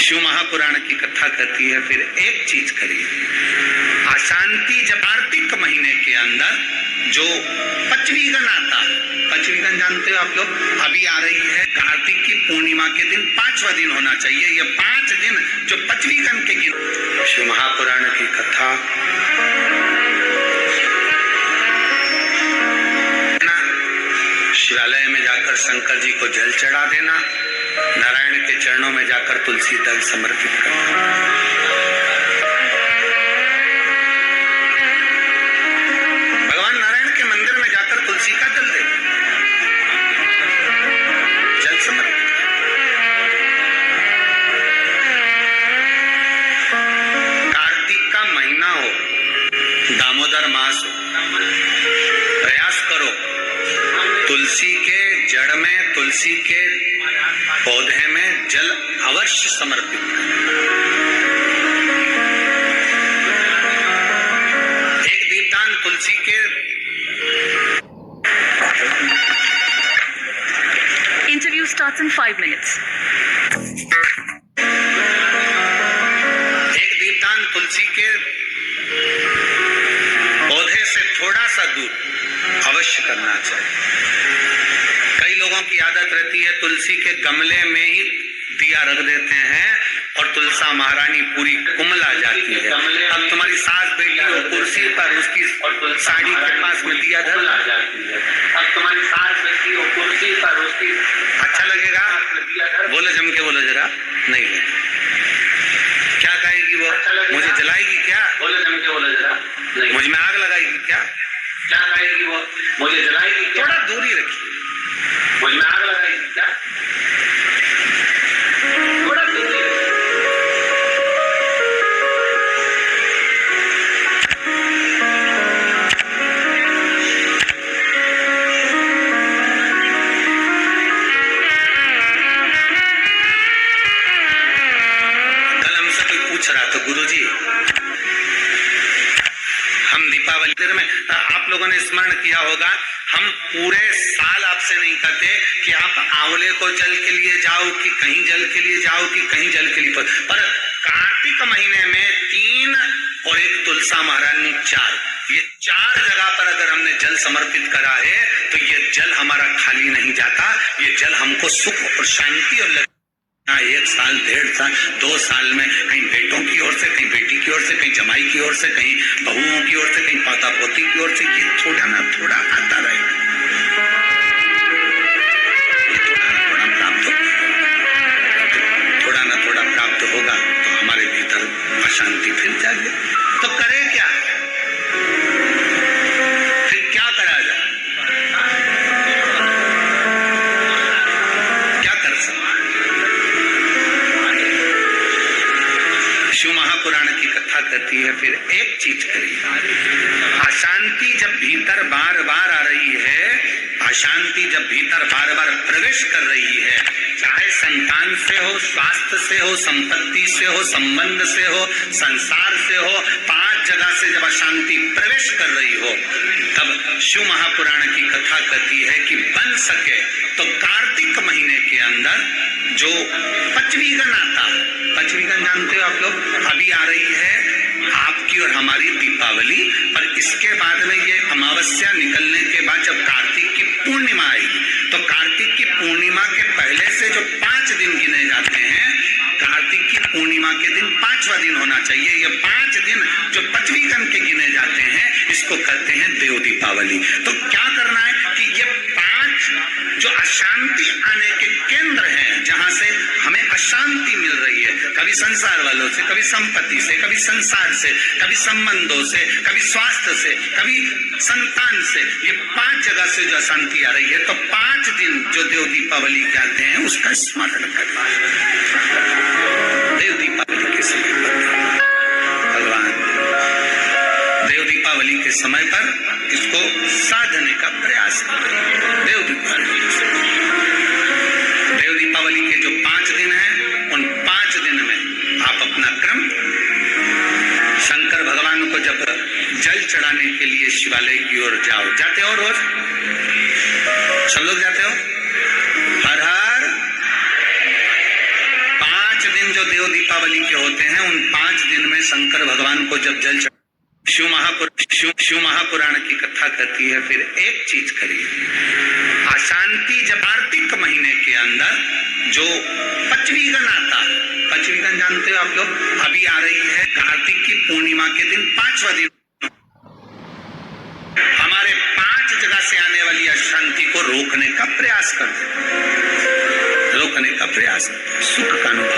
शिव महापुराण की कथा कहती है फिर एक चीज करिए, अशांति जब कार्तिक महीने के अंदर जो पचवीगन आता, पचवीगन जानते हो आप लोग, अभी आ रही है कार्तिक की पूर्णिमा के दिन 5वां दिन होना चाहिए। ये 5 दिन जो पचवीगन के गिन, शिव महापुराण की कथा शिवालय में जाकर शंकर जी को जल चढ़ा देना, नारायण के चरणों में जाकर तुलसी दल समर्पित करना। भगवान नारायण के मंदिर में जाकर तुलसी का दल देना, जल समर्पित करना। कार्तिक का महीना हो, दामोदर मास हो, प्रयास करो तुलसी के जड़ में, तुलसी के पौधे में जल अवश्य समर्पित करें। एक दीपदान तुलसी के इंटरव्यू स्टार्ट्स इन 5 minutes। एक दीपदान तुलसी के पौधे से थोड़ा सा दूर अवश्य करना चाहिए। कई लोगों की आदत रहती है तुलसी के गमले में ही दिया रख देते हैं और तुलसा महारानी पूरी कुमला जाती है। अब तुम्हारी सास बेटी हो कुर्सी पर, उसकी साड़ी के पास में दिया धर जाती है। अब तुम्हारी सास बेटी हो कुर्सी पर, उसकी अच्छा लगेगा? बोलो जम के बोलो जरा, नहीं लगे। क्या कहेगी वो? मुझे जलाएगी क्या? बोलो जम के बोलो जरा, मुझ में आग लगाएगी क्या? क्या कहेगी वो? मुझे जलाएगी? थोड़ा दूरी रखिए। मुझ में आग लगाएगी क्या? थोड़ा दूरी रखिए। कल हमसे कोई पूछ रहा था, गुरुजी हम दीपावली में, आप लोगों ने स्मरण किया होगा, हम पूरे साल आपसे नहीं कहते कि आप आंवले को जल के लिए जाओ कि कहीं जल के लिए जाओ कि कहीं जल के लिए, पर कार्तिक महीने में 3 और 1 तुलसा महारानी 4, ये 4 जगह पर अगर हमने जल समर्पित करा है तो ये जल हमारा खाली नहीं जाता। ये जल हमको सुख और शांति और 1 साल, 1.5 साल, 2 साल में कहीं बेटों की ओर से, कहीं बेटी की ओर से, कहीं जमाई की ओर से, कहीं बहुओं की ओर से, कहीं पोता पोती की ओर से, ये थोड़ा ना थोड़ा आता रहेगा। ये थोड़ा ना थोड़ा प्राप्त होगा, थोड़ा ना थोड़ा प्राप्त होगा तो हमारे भीतर अशांति फिर जागे। तो करे क्या? फिर क्या करा जाए? क्या कर सकते? शिव महापुराण की कथा कहती है फिर एक चीज करिए, अशांति जब भीतर बार बार आ रही है, अशांति जब भीतर बार बार प्रवेश कर रही है, चाहे संतान से हो, स्वास्थ्य से हो, संपत्ति से हो, संबंध से हो, संसार से हो, 5 जगह से जब अशांति प्रवेश कर रही हो, तब शिव महापुराण की कथा कहती है कि बन सके तो कार्तिक महीने के अंदर जो पचवीगन आता, पचवीगन जानते हो आप लोग, अभी आ रही है आपकी और हमारी दीपावली, पर इसके बाद में ये अमावस्या निकलने के बाद जब कार्तिक की पूर्णिमा आएगी, तो कार्तिक की पूर्णिमा के पहले से जो 5 दिन गिने जाते हैं, कार्तिक की पूर्णिमा के दिन 5वां दिन होना चाहिए। ये 5 दिन जो पचवीगन के गिने जाते हैं, इसको कहते हैं देव दीपावली। तो क्या करना है कि ये 5 जो अशांति आने के केंद्र हैं, जहां से हमें अशांति मिल रही है, कभी संसार वालों से, कभी संपत्ति से, कभी संसार से, कभी संबंधों से, कभी स्वास्थ्य से, कभी संतान से, ये 5 जगह से जो अशांति आ रही है, तो 5 दिन जो देव दीपावली कहते हैं उसका स्मरण करें। देव दीपावली के समय पर भगवान देव दीपावली के समय पर इसको साधने का प्रयास करें। देव दीपावली के जो 5 दिन हैं, उन 5 दिन में आप अपना क्रम, शंकर भगवान को जब जल चढ़ाने के लिए शिवालय की ओर जाओ, जाते हो रोज? सब लोग जाते हो? हर हर 5 दिन जो देव दीपावली के होते हैं, उन 5 दिन में शंकर भगवान को जब जल शिव महापुराण की कथा कहती है, फिर एक चीज करिए, अशांति जब कार्तिक महीने के अंदर जो पचवीगन आता है, पचवीगन जानते हो आप लोग, अभी आ रही है कार्तिक की पूर्णिमा के दिन 5वां दिन, हमारे 5 जगह से आने वाली अशांति को रोकने का प्रयास करते, रोकने का प्रयास, सुख का अनुभव